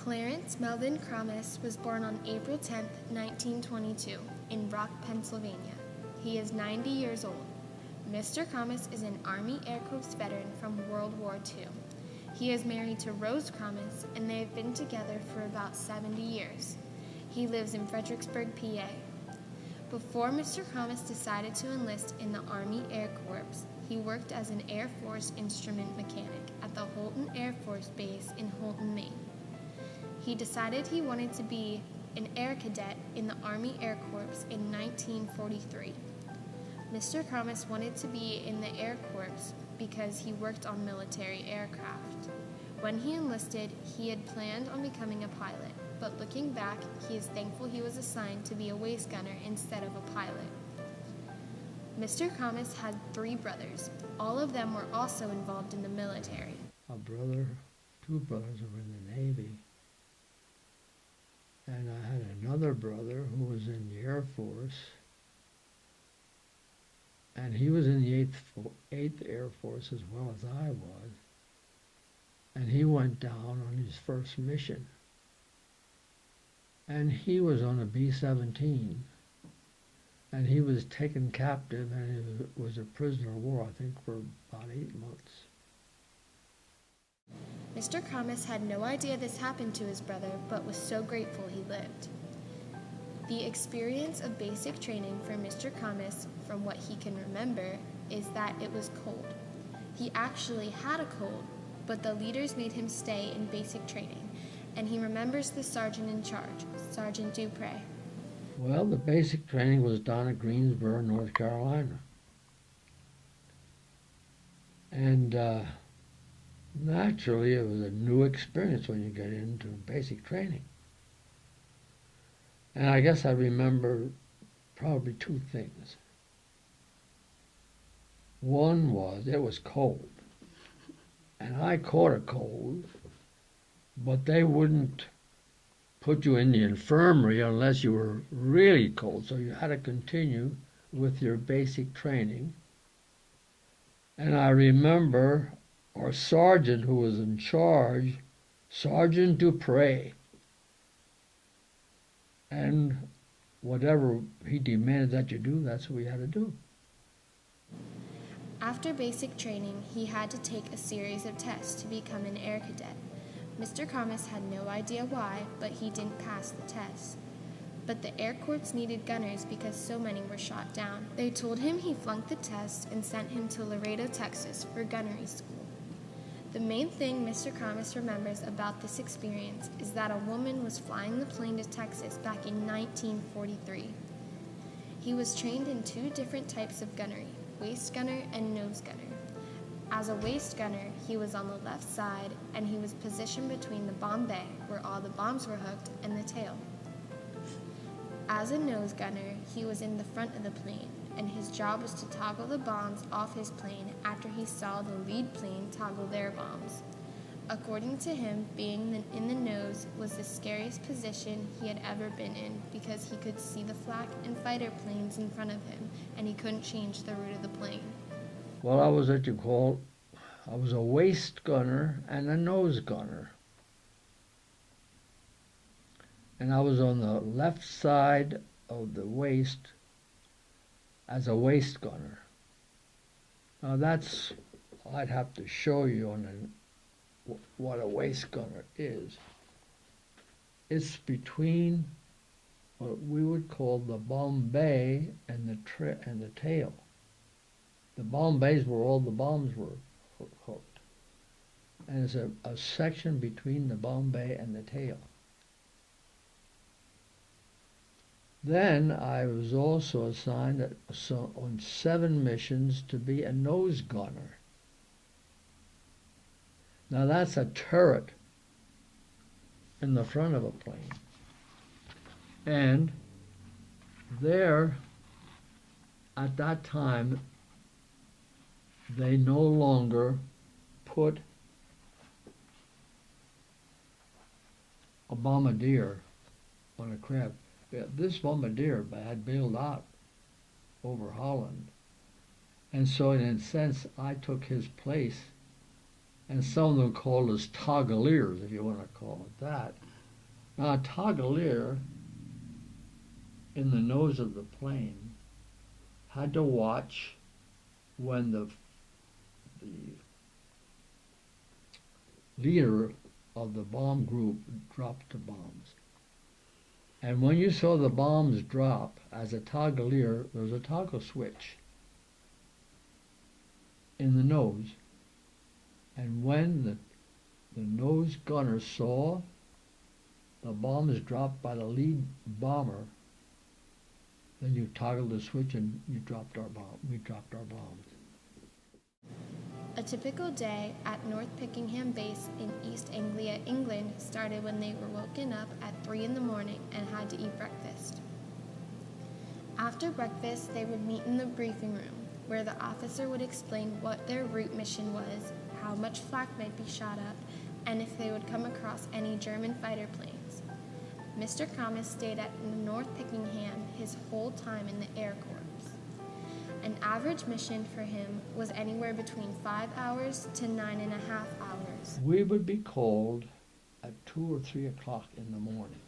Clarence Melvin Krammes was born on April 10, 1922, in Brock, Pennsylvania. He is 90 years old. Mr. Krammes is an Army Air Corps veteran from World War II. He is married to Rose Krammes, and they have been together for about 70 years. He lives in Fredericksburg, PA. Before Mr. Krammes decided to enlist in the Army Air Corps, he worked as an Air Force instrument mechanic at the Holton Air Force Base in Holton, Maine. He decided he wanted to be an air cadet in the Army Air Corps in 1943. Mr. Krammes wanted to be in the Air Corps because he worked on military aircraft. When he enlisted, he had planned on becoming a pilot, but looking back, he is thankful he was assigned to be a waist gunner instead of a pilot. Mr. Krammes had 3 brothers. All of them were also involved in the military. Two brothers were in the Navy. And I had another brother who was in the Air Force. And he was in the 8th Air Force as well as I was. And he went down on his first mission. And he was on a B-17. And he was taken captive and he was a prisoner of war, I think, for about 8 months. Mr. Krammes had no idea this happened to his brother, but was so grateful he lived. The experience of basic training for Mr. Krammes, from what he can remember, is that it was cold. He actually had a cold, but the leaders made him stay in basic training, and he remembers the sergeant in charge, Sergeant Dupre. Well, the basic training was done at Greensboro, North Carolina. And naturally, it was a new experience when you get into basic training. And I guess I remember probably 2 things. One was it was cold. And I caught a cold, but they wouldn't put you in the infirmary unless you were really cold. So you had to continue with your basic training. And I remember our sergeant who was in charge, Sergeant Dupre, and whatever he demanded that you do, that's what we had to do. After basic training, he had to take a series of tests to become an air cadet. Mr. Krammes had no idea why, but he didn't pass the test. But the Air Corps needed gunners because so many were shot down. They told him he flunked the test and sent him to Laredo, Texas for gunnery school. The main thing Mr. Krammes remembers about this experience is that a woman was flying the plane to Texas back in 1943. He was trained in 2 different types of gunnery, waist gunner and nose gunner. As a waist gunner, he was on the left side and he was positioned between the bomb bay, where all the bombs were hooked, and the tail. As a nose gunner, he was in the front of the plane, and his job was to toggle the bombs off his plane after he saw the lead plane toggle their bombs. According to him, being in the nose was the scariest position he had ever been in because he could see the flak and fighter planes in front of him, and he couldn't change the route of the plane. Well, I was a waist gunner and a nose gunner. And I was on the left side of the waist as a waist gunner. Now I'd have to show you what a waist gunner is. It's between what we would call the bomb bay and the tail. The bomb bays where all the bombs were hooked. And it's a section between the bomb bay and the tail. Then I was also assigned on 7 missions to be a nose gunner. Now that's a turret in the front of a plane. And there, at that time, they no longer put a bombardier on a craft. This bombardier had bailed out over Holland. And so in a sense, I took his place. And some of them called us toggeliers, if you want to call it that. Now, a toggler in the nose of the plane had to watch when the leader of the bomb group dropped the bombs. And when you saw the bombs drop, as a toggler, there was a toggle switch in the nose. And when the nose gunner saw the bombs dropped by the lead bomber, then you toggled the switch and we dropped our bombs. A typical day at North Pickingham Base in East Anglia, England started when they were woken up at 3 in the morning and had to eat breakfast. After breakfast, they would meet in the briefing room, where the officer would explain what their route mission was, how much flak might be shot up, and if they would come across any German fighter planes. Mr. Krammes stayed at North Pickingham his whole time in the Air Corps. An average mission for him was anywhere between 5 hours to 9.5 hours. We would be called at 2 or 3 o'clock in the morning.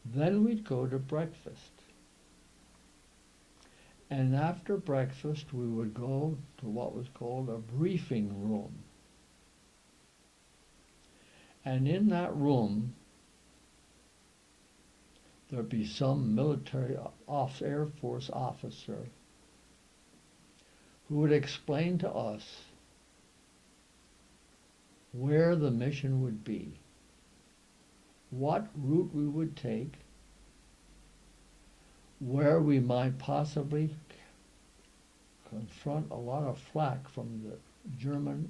Then we'd go to breakfast. And after breakfast, we would go to what was called a briefing room. And in that room, there'd be some military Air Force officer who would explain to us where the mission would be, what route we would take, where we might possibly confront a lot of flak from the German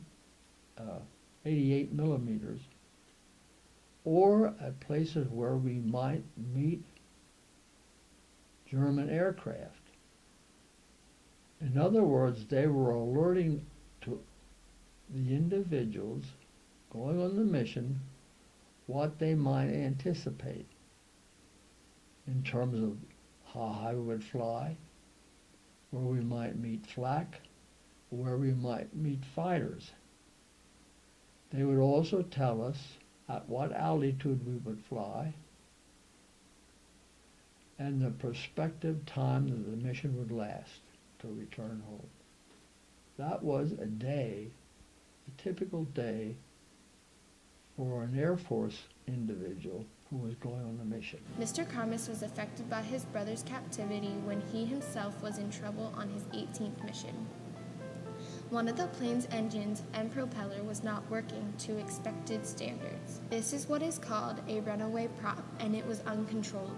88 millimeters, or at places where we might meet German aircraft. In other words, they were alerting to the individuals going on the mission what they might anticipate in terms of how high we would fly, where we might meet flak, where we might meet fighters. They would also tell us at what altitude we would fly and the prospective time that the mission would last to return home. That was a day, a typical day for an Air Force individual who was going on a mission. Mr. Krammes was affected by his brother's captivity when he himself was in trouble on his 18th mission. One of the plane's engines and propeller was not working to expected standards. This is what is called a runaway prop, and it was uncontrollable.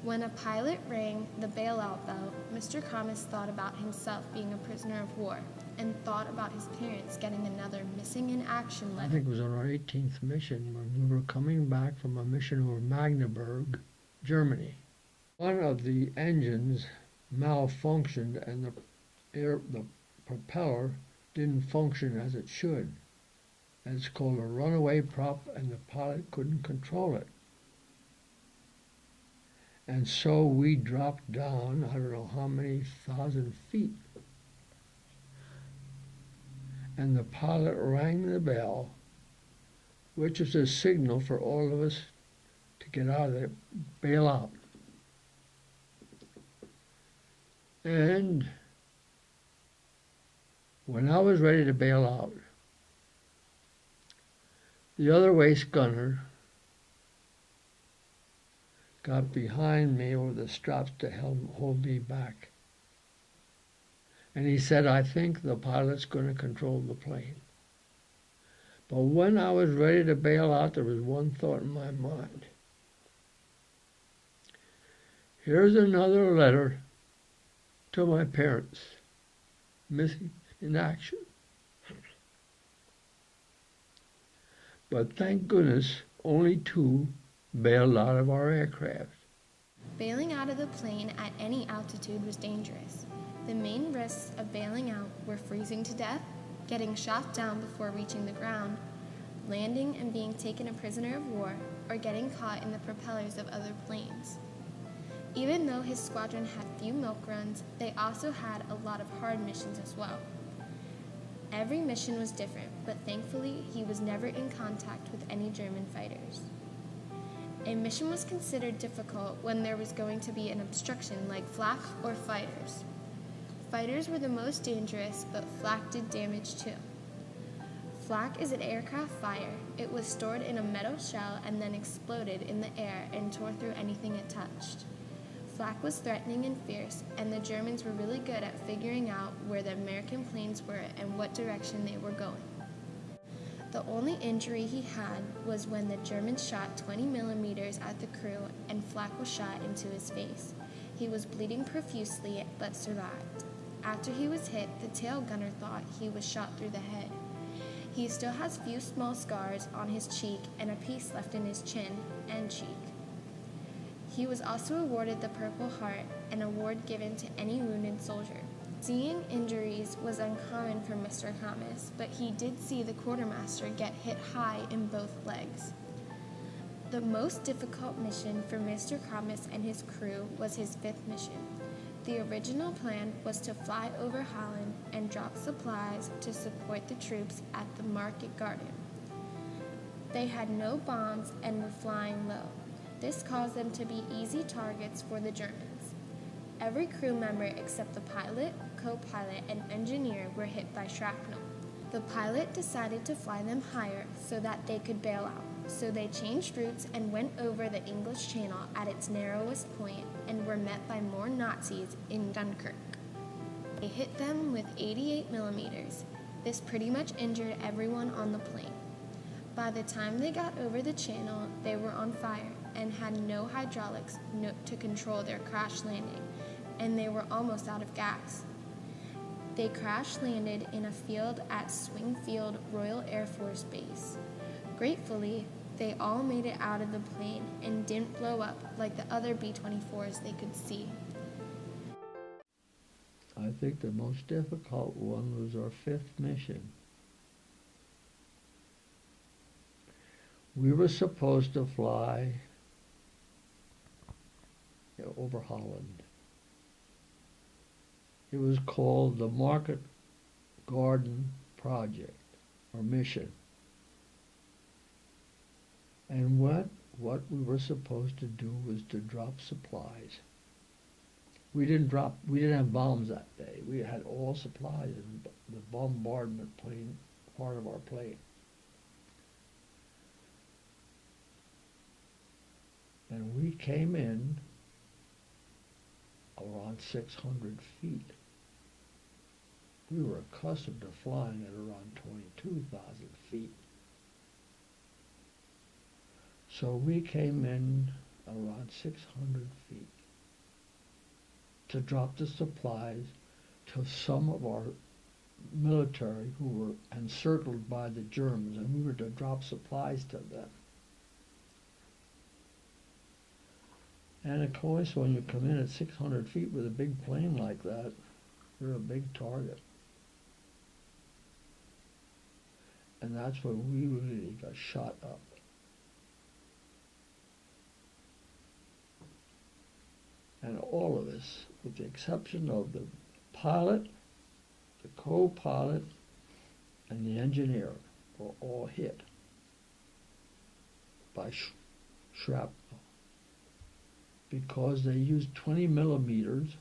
When a pilot rang the bailout bell, Mr. Krammes thought about himself being a prisoner of war and thought about his parents getting another missing in action letter. I think it was on our 18th mission when we were coming back from a mission over Magdeburg, Germany. One of the engines malfunctioned and the propeller didn't function as it should. And it's called a runaway prop, and the pilot couldn't control it. And so we dropped down, I don't know how many thousand feet. And the pilot rang the bell, which is a signal for all of us to get out of there, bail out. And when I was ready to bail out, the other waist gunner got behind me with the straps to hold me back. And he said, "I think the pilot's going to control the plane." But when I was ready to bail out, there was one thought in my mind. Here's another letter to my parents, missing in action. But thank goodness, only 2 bailed out of our aircraft. Bailing out of the plane at any altitude was dangerous. The main risks of bailing out were freezing to death, getting shot down before reaching the ground, landing and being taken a prisoner of war, or getting caught in the propellers of other planes. Even though his squadron had few milk runs, they also had a lot of hard missions as well. Every mission was different, but thankfully he was never in contact with any German fighters. A mission was considered difficult when there was going to be an obstruction like flak or fighters. Fighters were the most dangerous, but flak did damage too. Flak is an aircraft fire. It was stored in a metal shell and then exploded in the air and tore through anything it touched. Flak was threatening and fierce, and the Germans were really good at figuring out where the American planes were and what direction they were going. The only injury he had was when the Germans shot 20 millimeters at the crew and flak was shot into his face. He was bleeding profusely but survived. After he was hit, the tail gunner thought he was shot through the head. He still has few small scars on his cheek and a piece left in his chin and cheek. He was also awarded the Purple Heart, an award given to any wounded soldier. Seeing injuries was uncommon for Mr. Krammes, but he did see the quartermaster get hit high in both legs. The most difficult mission for Mr. Krammes and his crew was his fifth mission. The original plan was to fly over Holland and drop supplies to support the troops at the market garden. They had no bombs and were flying low. This caused them to be easy targets for the Germans. Every crew member except the pilot, co-pilot, and engineer were hit by shrapnel. The pilot decided to fly them higher so that they could bail out. So they changed routes and went over the English Channel at its narrowest point and were met by more Nazis in Dunkirk. They hit them with 88 millimeters. This pretty much injured everyone on the plane. By the time they got over the channel, they were on fire and had no hydraulics to control their crash landing, and they were almost out of gas. They crash landed in a field at Swingfield Royal Air Force Base. Gratefully, they all made it out of the plane and didn't blow up like the other B-24s they could see. I think the most difficult one was our fifth mission. We were supposed to fly over Holland. It was called the Market Garden Project, or Mission. And what we were supposed to do was to drop supplies. We didn't have bombs that day. We had all supplies in the bombardment plane, part of our plane. And we came in around 600 feet. We were accustomed to flying at around 22,000 feet. So we came in around 600 feet to drop the supplies to some of our military who were encircled by the Germans, and we were to drop supplies to them. And of course, when you come in at 600 feet with a big plane like that, you're a big target. And that's when we really got shot up. And all of us, with the exception of the pilot, the co-pilot, and the engineer, were all hit by shrapnel. Because they used 20 millimeters,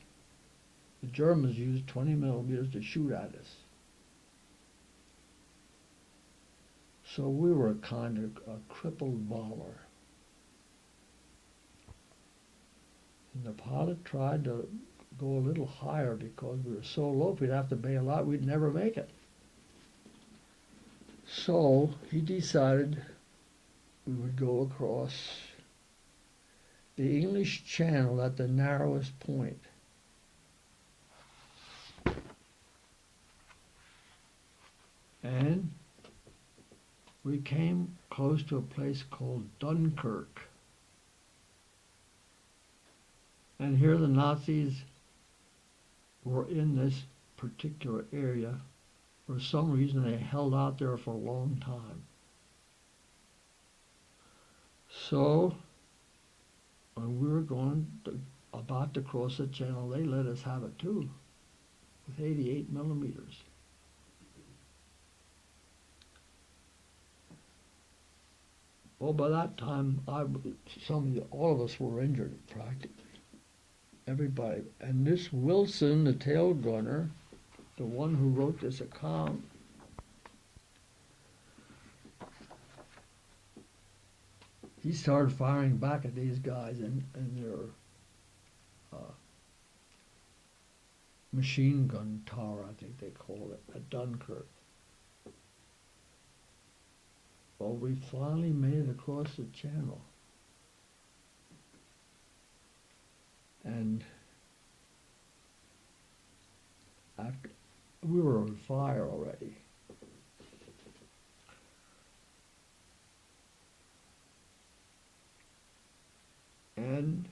the Germans used 20 millimeters to shoot at us. So we were kind of a crippled bomber. And the pilot tried to go a little higher because we were so low, if we'd have to bail out, we'd never make it. So he decided we would go across the English Channel at the narrowest point. And we came close to a place called Dunkirk. And here the Nazis were in this particular area. For some reason they held out there for a long time. So when we were about to cross the channel, they let us have it too, with 88 millimeters. Well, by that time, all of us were injured practically. Everybody. And this Wilson, the tail gunner, the one who wrote this account, he started firing back at these guys in their machine gun tower, I think they called it, at Dunkirk. Well, we finally made it across the channel. And after we were on fire already. And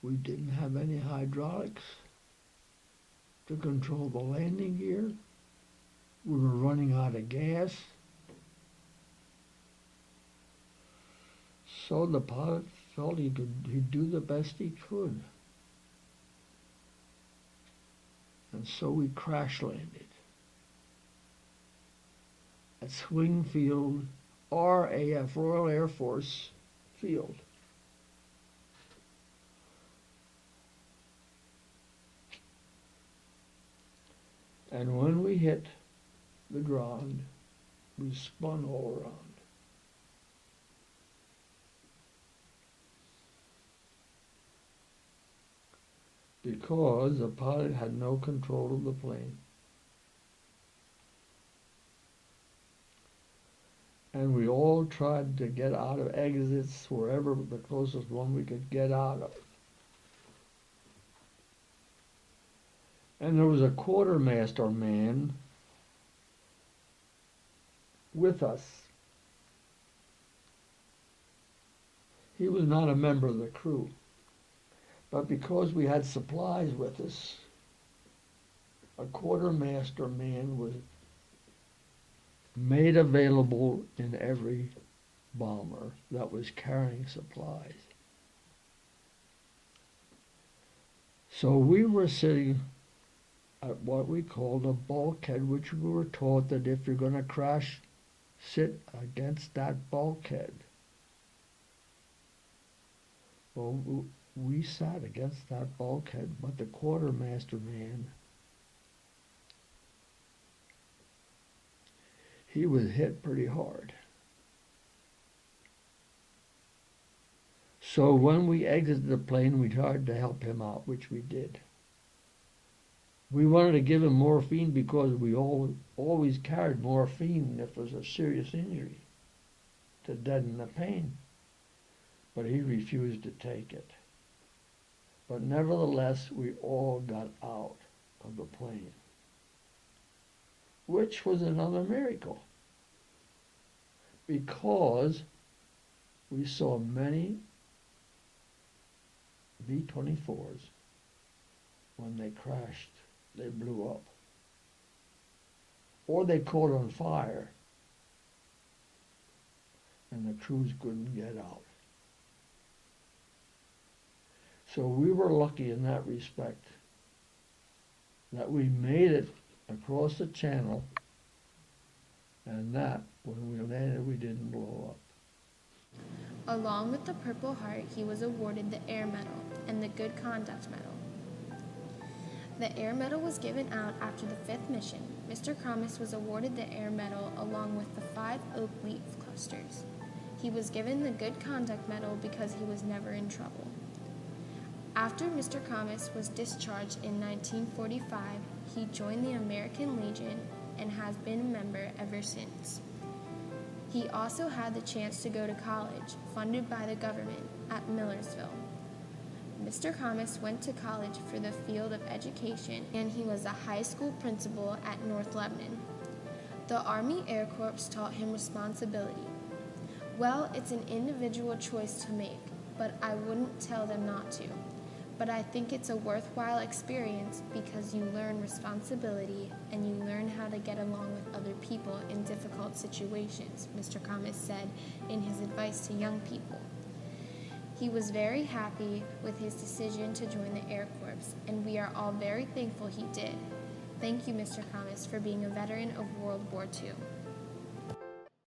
we didn't have any hydraulics to control the landing gear. We were running out of gas. So the pilot felt he'd do the best he could. And so we crash landed at Swing Field, RAF, Royal Air Force Field. And when we hit the ground, we spun all around. Because the pilot had no control of the plane. And we all tried to get out of exits wherever the closest one we could get out of. And there was a quartermaster man with us. He was not a member of the crew. But because we had supplies with us, a quartermaster man was made available in every bomber that was carrying supplies. So we were sitting at what we called a bulkhead, which we were taught that if you're going to crash, sit against that bulkhead. Well, we sat against that bulkhead, but the quartermaster man, he was hit pretty hard. So when we exited the plane, we tried to help him out, which we did. We wanted to give him morphine because we always carried morphine if there was a serious injury to deaden the pain. But he refused to take it. But nevertheless, we all got out of the plane, which was another miracle, because we saw many B-24s, when they crashed, they blew up, or they caught on fire, and the crews couldn't get out. So we were lucky in that respect, that we made it across the channel, and that, when we landed, we didn't blow up. Along with the Purple Heart, he was awarded the Air Medal and the Good Conduct Medal. The Air Medal was given out after the 5th mission. Mr. Krammes was awarded the Air Medal along with the 5 oak leaf clusters. He was given the Good Conduct Medal because he was never in trouble. After Mr. Krammes was discharged in 1945, he joined the American Legion and has been a member ever since. He also had the chance to go to college, funded by the government, at Millersville. Mr. Krammes went to college for the field of education, and he was a high school principal at North Lebanon. The Army Air Corps taught him responsibility. Well, it's an individual choice to make, but I wouldn't tell them not to. But I think it's a worthwhile experience because you learn responsibility and you learn how to get along with other people in difficult situations, Mr. Krammes said in his advice to young people. He was very happy with his decision to join the Air Corps, and we are all very thankful he did. Thank you, Mr. Krammes, for being a veteran of World War II.